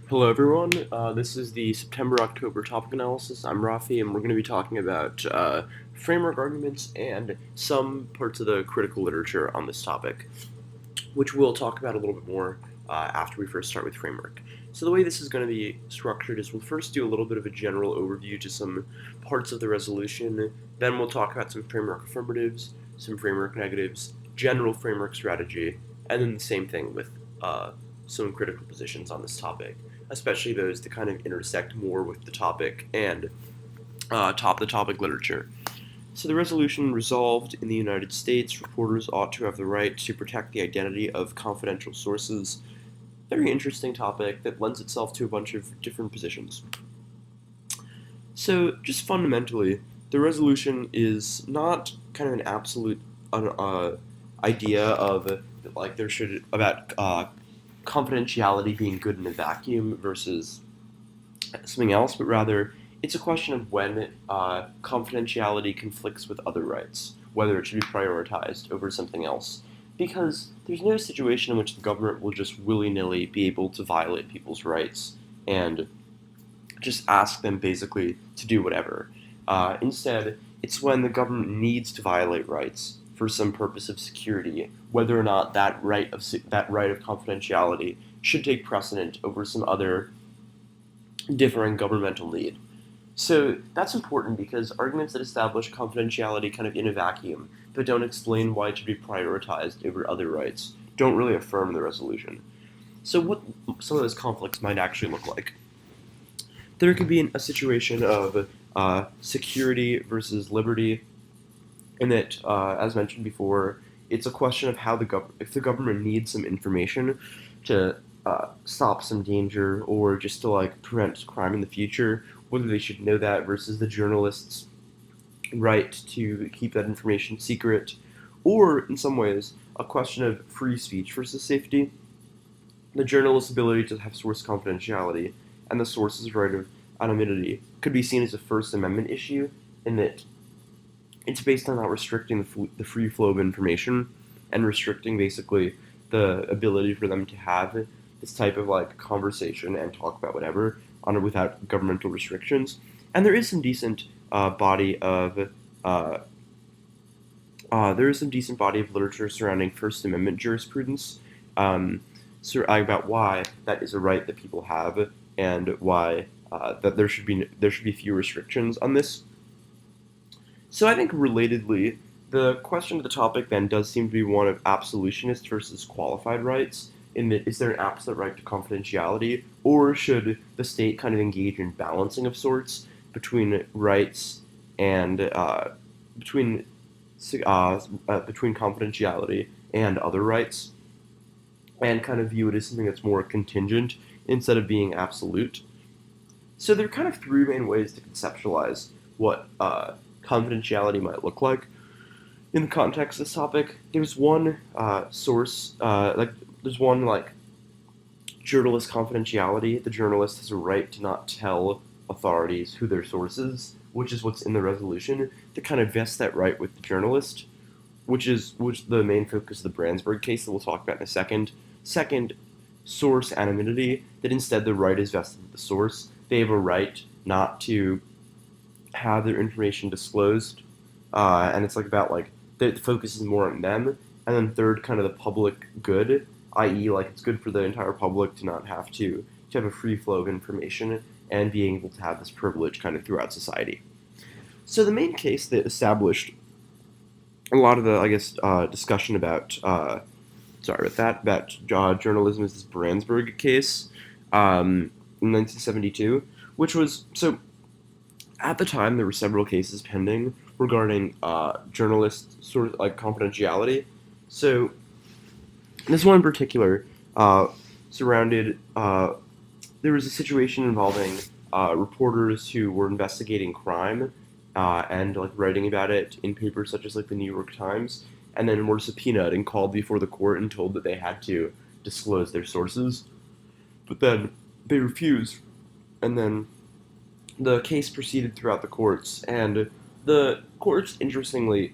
Hello everyone, this is the September-October topic analysis. I'm Raffi, and we're going to be talking about framework arguments and some parts of the critical literature on this topic, which we'll talk about a little bit more after we first start with framework. So the way this is going to be structured is we'll first do a little bit of a general overview to some parts of the resolution, then we'll talk about some framework affirmatives, some framework negatives, general framework strategy, and then the same thing with some critical positions on this topic, especially those that kind of intersect more with the topic and top the topic literature. So the resolution resolved in the United States, reporters ought to have the right to protect the identity of confidential sources. Very interesting topic that lends itself to a bunch of different positions. So just fundamentally, the resolution is not kind of an absolute idea of like there should about confidentiality being good in a vacuum versus something else, but rather it's a question of when confidentiality conflicts with other rights, whether it should be prioritized over something else. Because there's no situation in which the government will just willy-nilly be able to violate people's rights and just ask them basically to do whatever. Instead, it's when the government needs to violate rights for some purpose of security, whether or not that right of confidentiality should take precedent over some other differing governmental need. So that's important because arguments that establish confidentiality kind of in a vacuum, but don't explain why it should be prioritized over other rights, don't really affirm the resolution. So what some of those conflicts might actually look like. There could be a situation of security versus liberty, in that, as mentioned before, it's a question of how if the government needs some information to stop some danger or just to like prevent crime in the future, whether they should know that versus the journalist's right to keep that information secret, or in some ways a question of free speech versus safety, the journalist's ability to have source confidentiality and the source's right of anonymity could be seen as a First Amendment issue in that it's based on not restricting the free flow of information and restricting basically the ability for them to have this type of like conversation and talk about whatever on it without governmental restrictions. And there is some decent body of uh, there is some decent body of literature surrounding First Amendment jurisprudence, about why that is a right that people have and why that there should be few restrictions on this. So I think relatedly, the question of the topic then does seem to be one of absolutionist versus qualified rights. In that, is there an absolute right to confidentiality, or should the state kind of engage in balancing of sorts between rights and between between confidentiality and other rights, and kind of view it as something that's more contingent instead of being absolute? So there are kind of three main ways to conceptualize what confidentiality might look like in the context of this topic. There's one there's one like journalist confidentiality. The journalist has a right to not tell authorities who their source is, which is what's in the resolution, to kind of vest that right with the journalist, which the main focus of the Brandsburg case that we'll talk about in a second. Second, source anonymity, that instead the right is vested with the source. They have a right not to have their information disclosed, and it's like about like the focus is more on them. And then third, kind of the public good, i.e., like it's good for the entire public to not have to have a free flow of information and being able to have this privilege kind of throughout society. So the main case that established a lot of the, I guess, discussion about sorry about that about journalism is this Brandsburg case in 1972, which was so at the time, there were several cases pending regarding journalist sort of like confidentiality. So this one in particular surrounded. There was a situation involving reporters who were investigating crime and like writing about it in papers such as like the New York Times, and then were subpoenaed and called before the court and told that they had to disclose their sources. But then they refused, and then the case proceeded throughout the courts, and the courts interestingly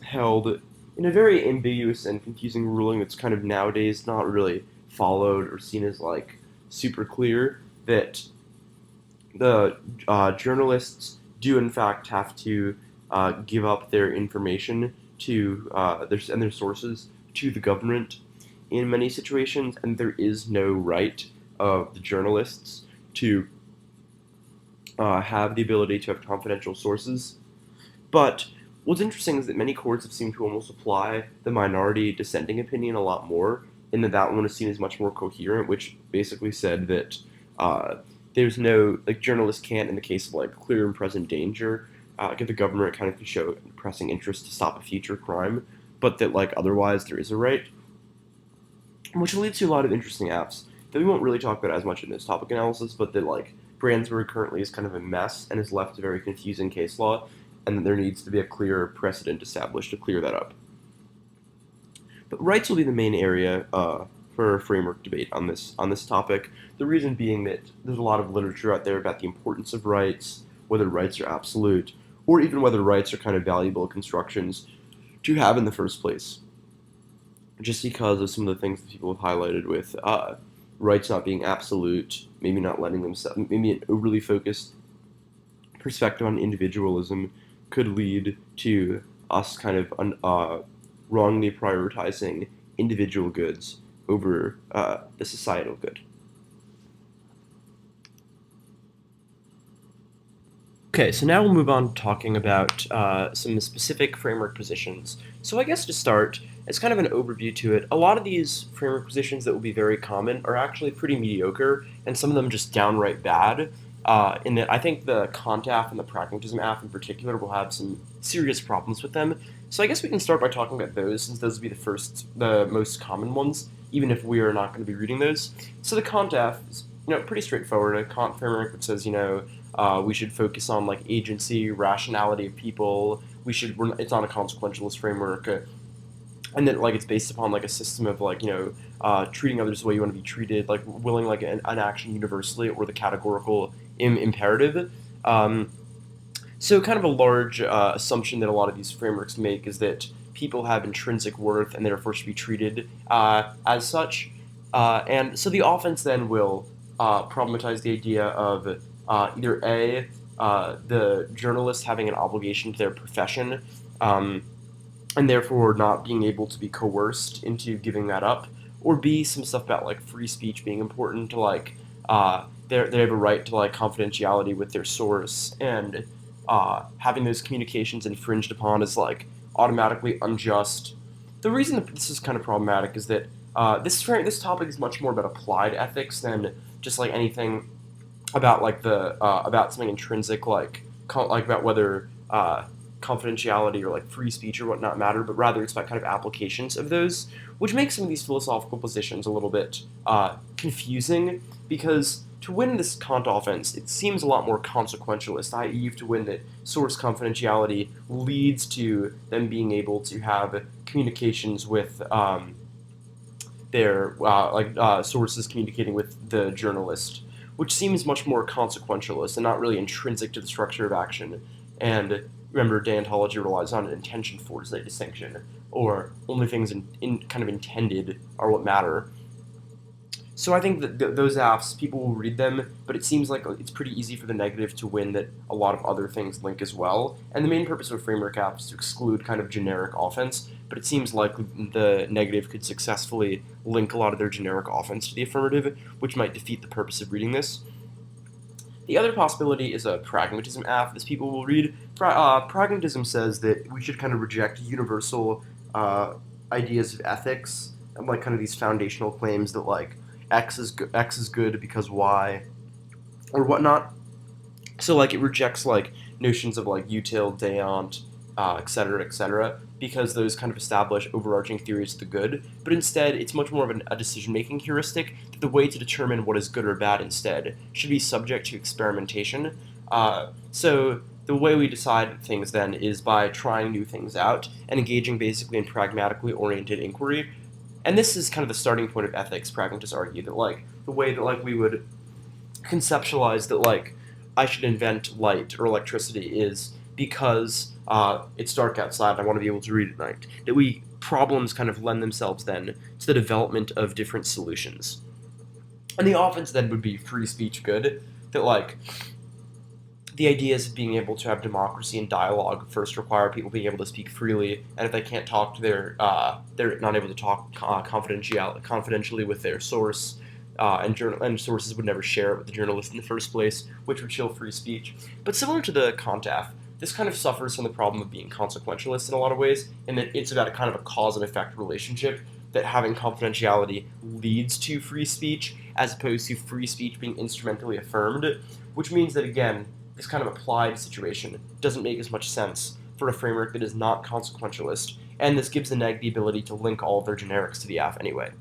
held in a very ambiguous and confusing ruling that's kind of nowadays not really followed or seen as like super clear that the journalists do in fact have to give up their information to their sources to the government in many situations, and there is no right of the journalists to have the ability to have confidential sources. But what's interesting is that many courts have seemed to almost apply the minority dissenting opinion a lot more, in that that one is seen as much more coherent, which basically said that uh, there's no, like, journalists can't, in the case of like clear and present danger, get the government kind of to show pressing interest to stop a future crime, but that like otherwise there is a right, which leads to a lot of interesting apps that we won't really talk about as much in this topic analysis, but that like Brandsburg currently is kind of a mess and has left a very confusing case law, and that there needs to be a clear precedent established to clear that up. But rights will be the main area for framework debate on this topic. The reason being that there's a lot of literature out there about the importance of rights, whether rights are absolute, or even whether rights are kind of valuable constructions to have in the first place, just because of some of the things that people have highlighted with rights not being absolute, maybe not letting themselves, maybe an overly focused perspective on individualism could lead to us kind of wrongly prioritizing individual goods over the societal good. Okay, so now we'll move on to talking about some specific framework positions. So I guess to start, as kind of an overview to it, a lot of these framework positions that will be very common are actually pretty mediocre, and some of them just downright bad. In that I think the Kant AF and the Pragmatism AF in particular will have some serious problems with them. So I guess we can start by talking about those, since those will be the most common ones, even if we are not going to be reading those. So the Kant AF is, pretty straightforward. A Kant framework that says, we should focus on like agency, rationality of people. It's not a consequentialist framework, and then like it's based upon like a system of like treating others the way you want to be treated, like willing like an action universally, or the categorical imperative. So kind of a large assumption that a lot of these frameworks make is that people have intrinsic worth and therefore should be treated as such. And so the offense then will problematize the idea of either A, the journalist having an obligation to their profession, and therefore not being able to be coerced into giving that up, or B, some stuff about like free speech being important to like they have a right to like confidentiality with their source, and having those communications infringed upon is like automatically unjust. The reason that this is kind of problematic is that this topic is much more about applied ethics than just like anything about like the about something intrinsic, like about whether confidentiality or like free speech or whatnot matter, but rather it's about kind of applications of those, which makes some of these philosophical positions a little bit confusing, because to win this Kant offense, it seems a lot more consequentialist, i.e. you have to win that source confidentiality leads to them being able to have communications with their sources communicating with the journalist, which seems much more consequentialist and not really intrinsic to the structure of action. And remember, deontology relies on intention for a distinction, or only things kind of intended are what matter. So I think that those apps, people will read them, but it seems like it's pretty easy for the negative to win that a lot of other things link as well. And the main purpose of a framework app is to exclude kind of generic offense, but it seems like the negative could successfully link a lot of their generic offense to the affirmative, which might defeat the purpose of reading this. The other possibility is a pragmatism app, as people will read. Pragmatism says that we should kind of reject universal ideas of ethics, and like kind of these foundational claims that like X is good because Y, or whatnot. So like it rejects like notions of like util, deont, etc., because those kind of establish overarching theories of the good. But instead, it's much more of a decision-making heuristic that the way to determine what is good or bad instead should be subject to experimentation. So the way we decide things then is by trying new things out and engaging basically in pragmatically oriented inquiry. And this is kind of the starting point of ethics. Pragmatists argue that like the way that like we would conceptualize that like I should invent light or electricity is because it's dark outside and I want to be able to read at night. Problems kind of lend themselves then to the development of different solutions. And the offense then would be free speech good, that like the ideas of being able to have democracy and dialogue first require people being able to speak freely, and if they can't talk to they're not able to talk confidentially with their source, and sources would never share it with the journalist in the first place, which would chill free speech. But similar to the Contaf, this kind of suffers from the problem of being consequentialist in a lot of ways, in that it's about a kind of a cause and effect relationship, that having confidentiality leads to free speech, as opposed to free speech being instrumentally affirmed, which means that, again, this kind of applied situation doesn't make as much sense for a framework that is not consequentialist, and this gives the neg the ability to link all of their generics to the AF anyway.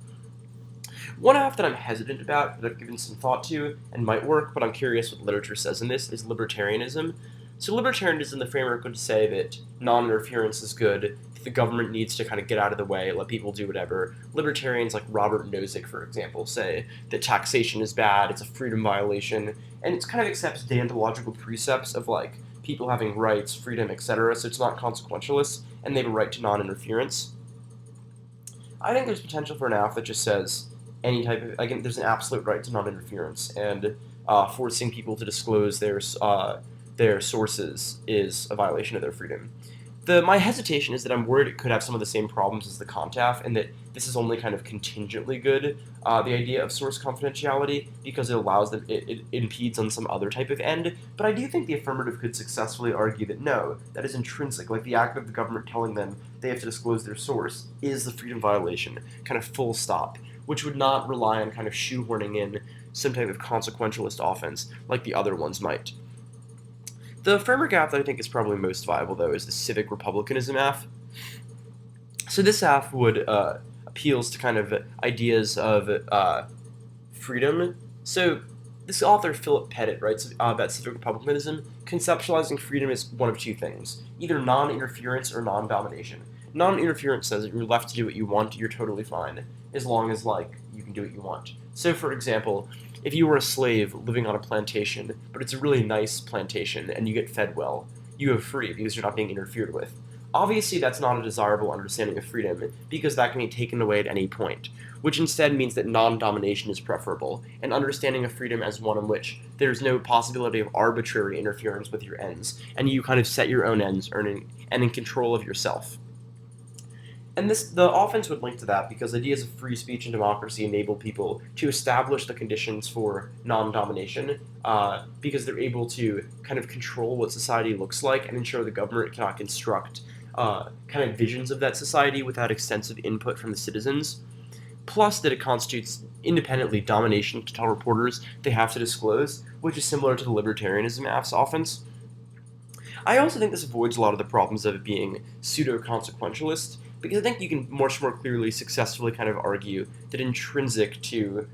One AF that I'm hesitant about, that I've given some thought to, and might work, but I'm curious what literature says in this, is libertarianism. So libertarianism, the framework would say that non-interference is good, the government needs to kind of get out of the way, let people do whatever. Libertarians like Robert Nozick, for example, say that taxation is bad, it's a freedom violation, and it kind of accepts deontological precepts of like people having rights, freedom, etc., so it's not consequentialist, and they have a right to non-interference. I think there's potential for an AF that just says any type of, again, there's an absolute right to non-interference, and forcing people to disclose their sources is a violation of their freedom. My hesitation is that I'm worried it could have some of the same problems as the Contaf, and that this is only kind of contingently good, the idea of source confidentiality, because it allows them, it impedes on some other type of end. But I do think the affirmative could successfully argue that no, that is intrinsic, like the act of the government telling them they have to disclose their source is the freedom violation, kind of full stop, which would not rely on kind of shoehorning in some type of consequentialist offense like the other ones might. The framework AF that I think is probably most viable, though, is the civic republicanism AF. So this AF would appeals to kind of ideas of freedom. So this author, Philip Pettit, writes about civic republicanism, conceptualizing freedom as one of two things, either non-interference or non-domination. Non-interference says that you're left to do what you want, you're totally fine, as long as, like, you can do what you want. So, for example, if you were a slave living on a plantation, but it's a really nice plantation, and you get fed well, you have free because you're not being interfered with. Obviously, that's not a desirable understanding of freedom, because that can be taken away at any point, which instead means that non-domination is preferable, and understanding of freedom as one in which there's no possibility of arbitrary interference with your ends, and you kind of set your own ends, earning and in control of yourself. And the offense would link to that because ideas of free speech and democracy enable people to establish the conditions for non-domination, because they're able to kind of control what society looks like and ensure the government cannot construct kind of visions of that society without extensive input from the citizens. Plus that it constitutes independently domination to tell reporters they have to disclose, which is similar to the libertarianism AF's offense. I also think this avoids a lot of the problems of it being pseudo-consequentialist, because I think you can much more clearly successfully kind of argue that intrinsic to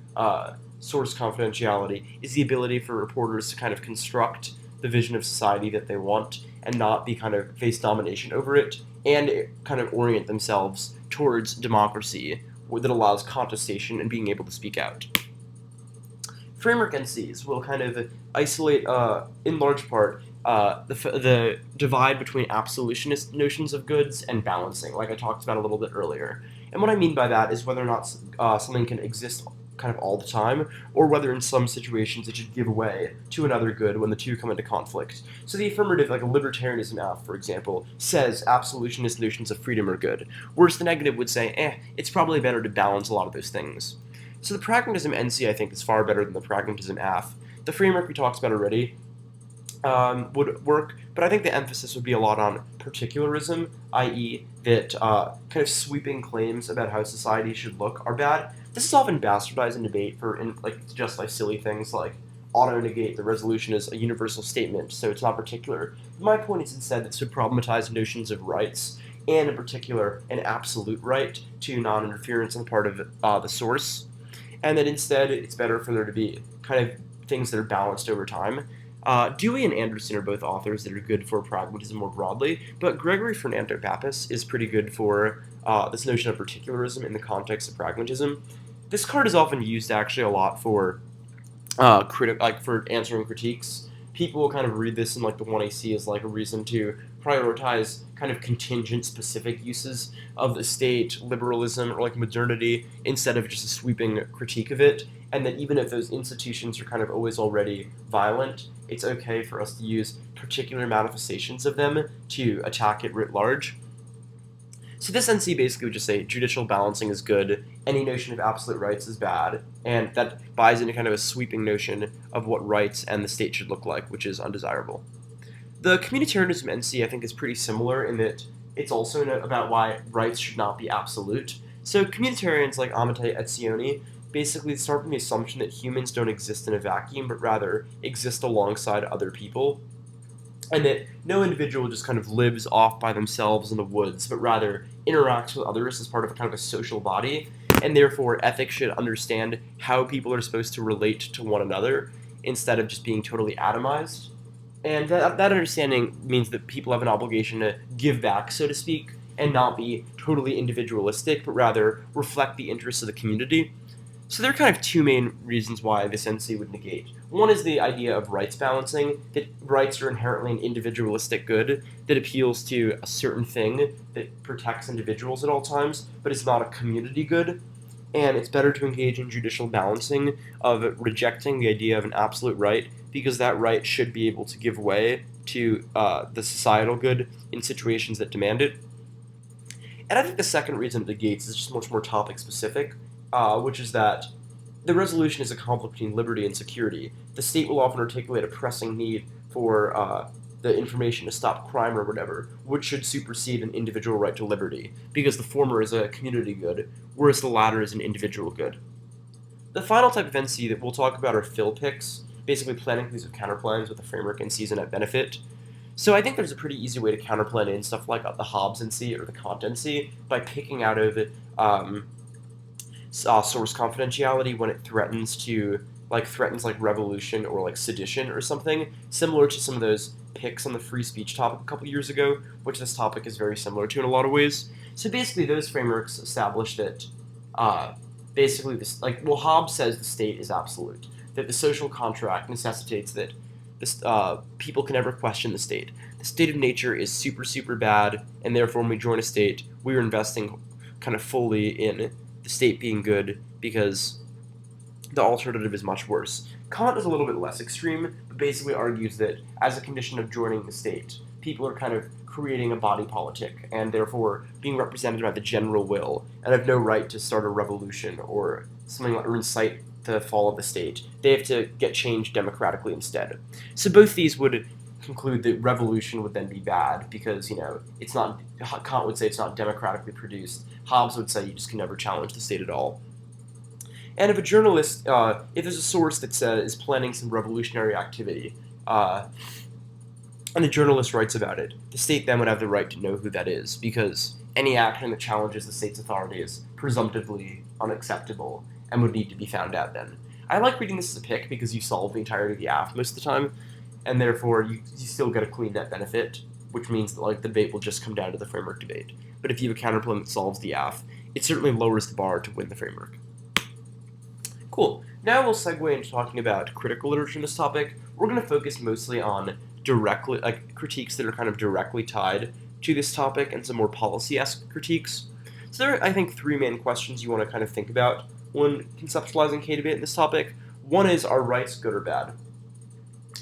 source confidentiality is the ability for reporters to kind of construct the vision of society that they want and not be kind of face domination over it, and kind of orient themselves towards democracy that allows contestation and being able to speak out. Framework NCs will kind of isolate, in large part, the divide between absolutionist notions of goods and balancing, like I talked about a little bit earlier. And what I mean by that is whether or not something can exist kind of all the time, or whether in some situations it should give way to another good when the two come into conflict. So the affirmative, like a libertarianism AF, for example, says absolutionist notions of freedom are good, whereas the negative would say, it's probably better to balance a lot of those things. So the pragmatism NC, I think, is far better than the pragmatism AF. The framework we talked about already would work, but I think the emphasis would be a lot on particularism, i.e. that kind of sweeping claims about how society should look are bad. This is often bastardized in debate just like silly things like auto-negate the resolution as a universal statement, so it's not particular. My point is instead that this would problematize notions of rights, and in particular an absolute right to non-interference on the part of the source, and that instead it's better for there to be kind of things that are balanced over time. Dewey and Anderson are both authors that are good for pragmatism more broadly, but Gregory Fernando Pappas is pretty good for this notion of particularism in the context of pragmatism. This card is often used actually a lot for for answering critiques. People will kind of read this in like the 1AC as like a reason to prioritize kind of contingent specific uses of the state, liberalism, or like modernity, instead of just a sweeping critique of it, and that even if those institutions are kind of always already violent, it's okay for us to use particular manifestations of them to attack it writ large. So this NC basically would just say judicial balancing is good, any notion of absolute rights is bad, and that buys into kind of a sweeping notion of what rights and the state should look like, which is undesirable. The communitarianism NC, I think, is pretty similar in that it's also about why rights should not be absolute. So communitarians like Amitai Etzioni basically start from the assumption that humans don't exist in a vacuum, but rather exist alongside other people, and that no individual just kind of lives off by themselves in the woods, but rather interacts with others as part of a kind of a social body, and therefore ethics should understand how people are supposed to relate to one another instead of just being totally atomized. And that understanding means that people have an obligation to give back, so to speak, and not be totally individualistic, but rather reflect the interests of the community. So there are kind of two main reasons why this NC would negate. One is the idea of rights balancing, that rights are inherently an individualistic good that appeals to a certain thing that protects individuals at all times, but is not a community good. And it's better to engage in judicial balancing of rejecting the idea of an absolute right, because that right should be able to give way to the societal good in situations that demand it. And I think the second reason it negates is just much more topic specific, which is that the resolution is a conflict between liberty and security. The state will often articulate a pressing need for the information to stop crime or whatever, which should supersede an individual right to liberty, because the former is a community good, whereas the latter is an individual good. The final type of NC that we'll talk about are fill picks, basically planning inclusive counterplans with the framework NCs a net benefit. So I think there's a pretty easy way to counterplan in stuff like the Hobbes NC or the Kant NC by picking out of it source confidentiality when it threatens revolution or like sedition or something, similar to some of those picks on the free speech topic a couple years ago, which this topic is very similar to in a lot of ways. So basically, those frameworks establish that Hobbes says the state is absolute, that the social contract necessitates that people can never question the state. The state of nature is super, super bad, and therefore when we join a state, we are investing kind of fully in the state being good because the alternative is much worse. Kant is a little bit less extreme, but basically argues that as a condition of joining the state, people are kind of creating a body politic and therefore being represented by the general will and have no right to start a revolution or something like or incite the fall of the state. They have to get changed democratically instead. So both these would conclude that revolution would then be bad because, it's not, Kant would say it's not democratically produced. Hobbes would say you just can never challenge the state at all. And if a journalist, if there's a source that is planning some revolutionary activity, and a journalist writes about it, the state then would have the right to know who that is, because any action that challenges the state's authority is presumptively unacceptable and would need to be found out then. I like reading this as a pick because you solve the entirety of the AF most of the time, and therefore you still get a clean net benefit, which means that the debate will just come down to the framework debate. But if you have a counterplan that solves the AF, it certainly lowers the bar to win the framework. Cool. Now we'll segue into talking about critical literature in this topic. We're going to focus mostly on critiques that are kind of directly tied to this topic and some more policy-esque critiques. So there are, I think, three main questions you want to kind of think about when conceptualizing K-debate in this topic. One is, are rights good or bad?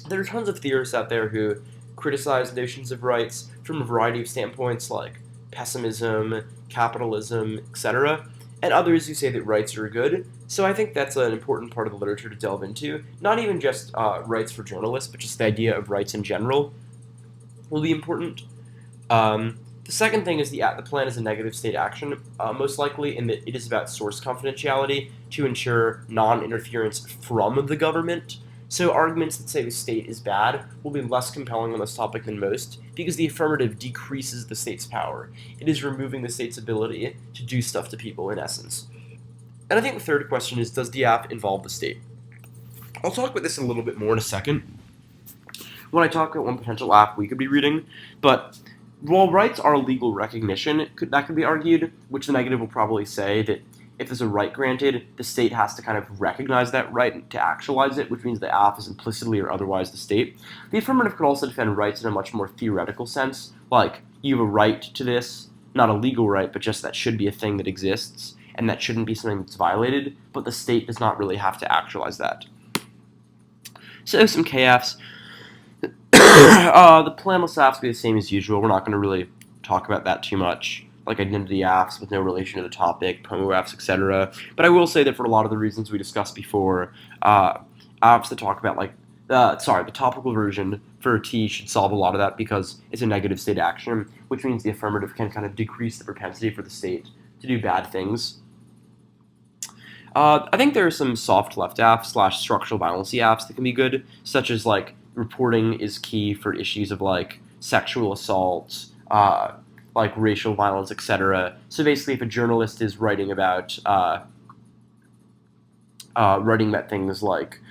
There are tons of theorists out there who criticize notions of rights from a variety of standpoints like pessimism, capitalism, etc., and others who say that rights are good. So I think that's an important part of the literature to delve into. Not even just rights for journalists, but just the idea of rights in general will be important. The second thing is the plan is a negative state action, most likely, in that it is about source confidentiality to ensure non-interference from the government. So arguments that say the state is bad will be less compelling on this topic than most, because the affirmative decreases the state's power. It is removing the state's ability to do stuff to people, in essence. And I think the third question is, does the AF involve the state? I'll talk about this a little bit more in a second when I talk about one potential AF we could be reading, but while rights are legal recognition, that could be argued, which the negative will probably say that if there's a right granted, the state has to kind of recognize that right to actualize it, which means the AF is implicitly or otherwise the state. The affirmative could also defend rights in a much more theoretical sense, like you have a right to this, not a legal right, but just that should be a thing that exists, and that shouldn't be something that's violated, but the state does not really have to actualize that. So some KFs. The planless AFs be the same as usual. We're not going to really talk about that too much, like identity AFs with no relation to the topic, promo AFs, etc. But I will say that for a lot of the reasons we discussed before, AFs that talk about the topical version for T should solve a lot of that because it's a negative state action, which means the affirmative can kind of decrease the propensity for the state to do bad things. I think there are some soft left AFs / structural violence AFs that can be good, such as like reporting is key for issues of like sexual assault, like racial violence, etc. So basically, if a journalist is writing about things like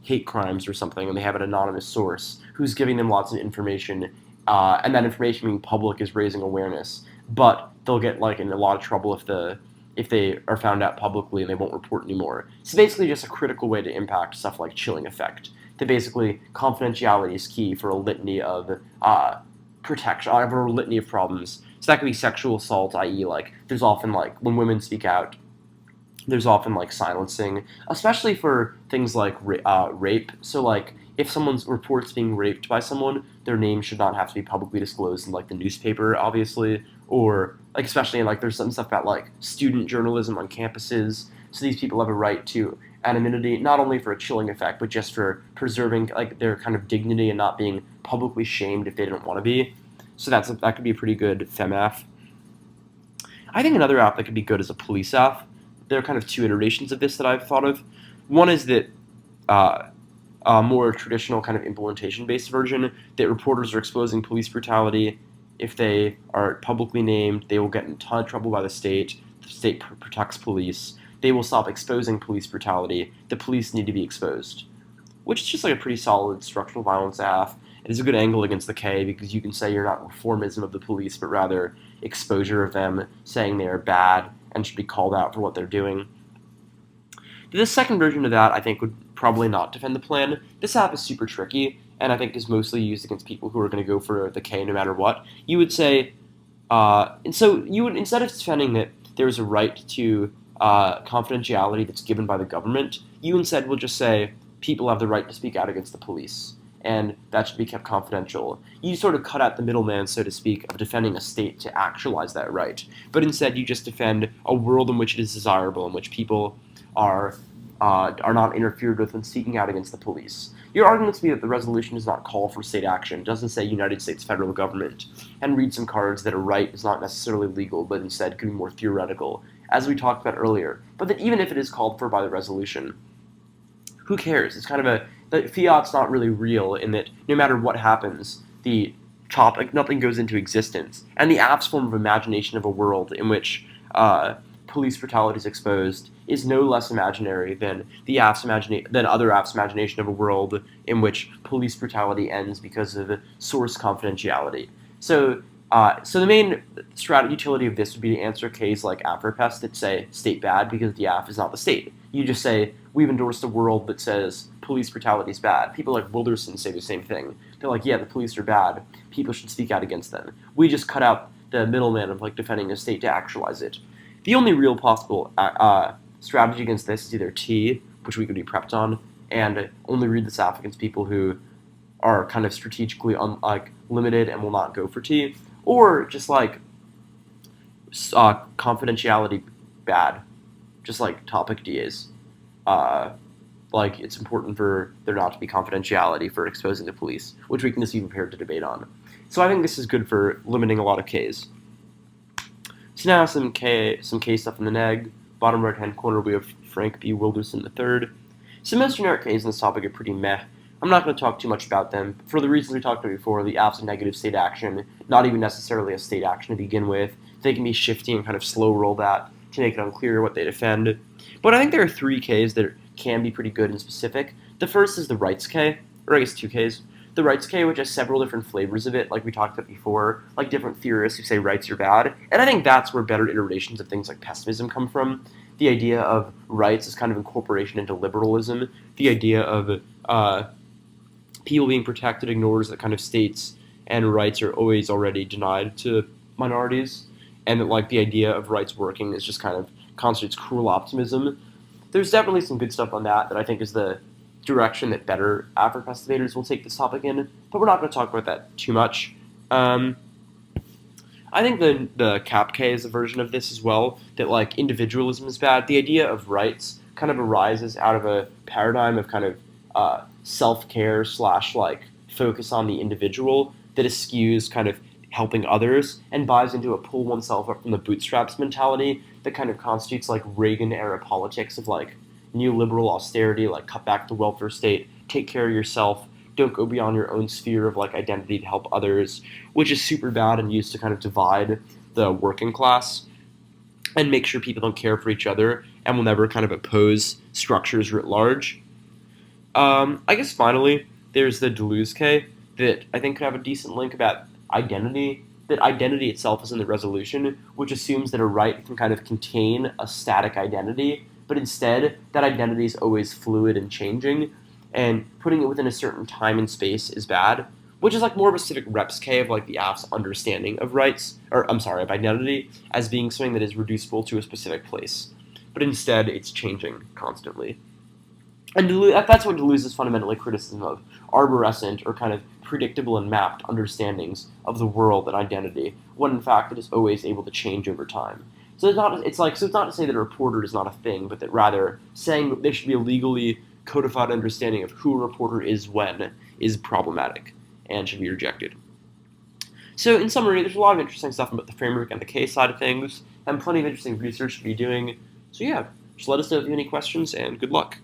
hate crimes or something, and they have an anonymous source who's giving them lots of information, and that information being public is raising awareness, but they'll get like in a lot of trouble if they are found out publicly and they won't report anymore. So basically just a critical way to impact stuff like chilling effect. That basically confidentiality is key for a litany of protection, for a litany of problems. So that could be sexual assault, i.e. like there's often like when women speak out, there's often like silencing, especially for things like rape. So like if someone reports being raped by someone, their name should not have to be publicly disclosed in like the newspaper, obviously, or like especially in like there's some stuff about like student journalism on campuses. So these people have a right to anonymity, not only for a chilling effect, but just for preserving like their kind of dignity and not being publicly shamed if they don't want to be. So that could be a pretty good FemAF. I think another app that could be good is a police app. There are kind of two iterations of this that I've thought of. One is that a more traditional kind of implementation-based version that reporters are exposing police brutality. If they are publicly named, they will get in a ton of trouble by the state. The state protects police. They will stop exposing police brutality. The police need to be exposed, which is just like a pretty solid structural violence AF. It is a good angle against the K because you can say you're not reformism of the police, but rather exposure of them, saying they are bad and should be called out for what they're doing. The second version of that, I think, would probably not defend the plan. This app is super tricky, and I think is mostly used against people who are going to go for the K no matter what. You would say, and so you would, instead of defending that there's a right to confidentiality that's given by the government, you instead will just say people have the right to speak out against the police, and that should be kept confidential. You sort of cut out the middleman, so to speak, of defending a state to actualize that right. But instead, you just defend a world in which it is desirable, in which people are not interfered with when speaking out against the police. Your arguments be that the resolution does not call for state action, it doesn't say United States federal government, and read some cards that a right is not necessarily legal, but instead could be more theoretical, as we talked about earlier. But that even if it is called for by the resolution, who cares? It's kind of the fiat's not really real in that no matter what happens, the topic, nothing goes into existence. And the app's form of imagination of a world in which police brutality is exposed is no less imaginary than the other apps' imagination of a world in which police brutality ends because of source confidentiality. So the main utility of this would be to answer Ks like AfroPest that say state bad because the AF is not the state. You just say, we've endorsed a world that says police brutality is bad. People like Wilderson say the same thing. They're like, yeah, the police are bad. People should speak out against them. We just cut out the middleman of like defending a state to actualize it. The only real possible strategy against this is either T, which we could be prepped on, and only read this app against people who are kind of strategically limited and will not go for T, or just like confidentiality bad, just like topic DAs. Like it's important for there not to be confidentiality for exposing the police, which we can just be prepared to debate on. So I think this is good for limiting a lot of Ks. So now some K stuff in the neg. Bottom right-hand corner we have Frank B. Wilderson III. Some most generic Ks in this topic are pretty meh. I'm not going to talk too much about them. For the reasons we talked about before, the app's a negative state action, not even necessarily a state action to begin with. They can be shifty and kind of slow roll that to make it unclear what they defend. But I think there are 3 Ks that can be pretty good and specific. The first is the rights K, or I guess 2 Ks. The rights K, which has several different flavors of it, like we talked about before, like different theorists who say rights are bad. And I think that's where better iterations of things like pessimism come from. The idea of rights is kind of incorporation into liberalism. The idea of people being protected ignores that kind of states and rights are always already denied to minorities, and that like the idea of rights working is just kind of constitutes cruel optimism. There's definitely some good stuff on that I think is the direction that better Africa debaters will take this topic in, but we're not going to talk about that too much. Um, I think the CapK is a version of this as well, that like individualism is bad. The idea of rights kind of arises out of a paradigm of kind of self-care slash like focus on the individual that eschews kind of helping others and buys into a pull oneself up from the bootstraps mentality that kind of constitutes like Reagan era politics of like neoliberal austerity, like cut back the welfare state, take care of yourself, don't go beyond your own sphere of like identity to help others, which is super bad and used to kind of divide the working class and make sure people don't care for each other and will never kind of oppose structures writ large. I guess finally, there's the Deleuze that I think could have a decent link about identity. That identity itself is in the resolution, which assumes that a right can kind of contain a static identity, but instead that identity is always fluid and changing, and putting it within a certain time and space is bad, which is like more of a civic reps of like the AF's understanding of rights, or I'm sorry, of identity, as being something that is reducible to a specific place. But instead, it's changing constantly. And that's what Deleuze is fundamentally criticism of, arborescent or kind of predictable and mapped understandings of the world and identity, when in fact it is always able to change over time. So it's not to say that a reporter is not a thing, but that rather saying that there should be a legally codified understanding of who a reporter is when is problematic and should be rejected. So in summary, there's a lot of interesting stuff about the framework and the case side of things, and plenty of interesting research to be doing. So yeah, just let us know if you have any questions, and good luck.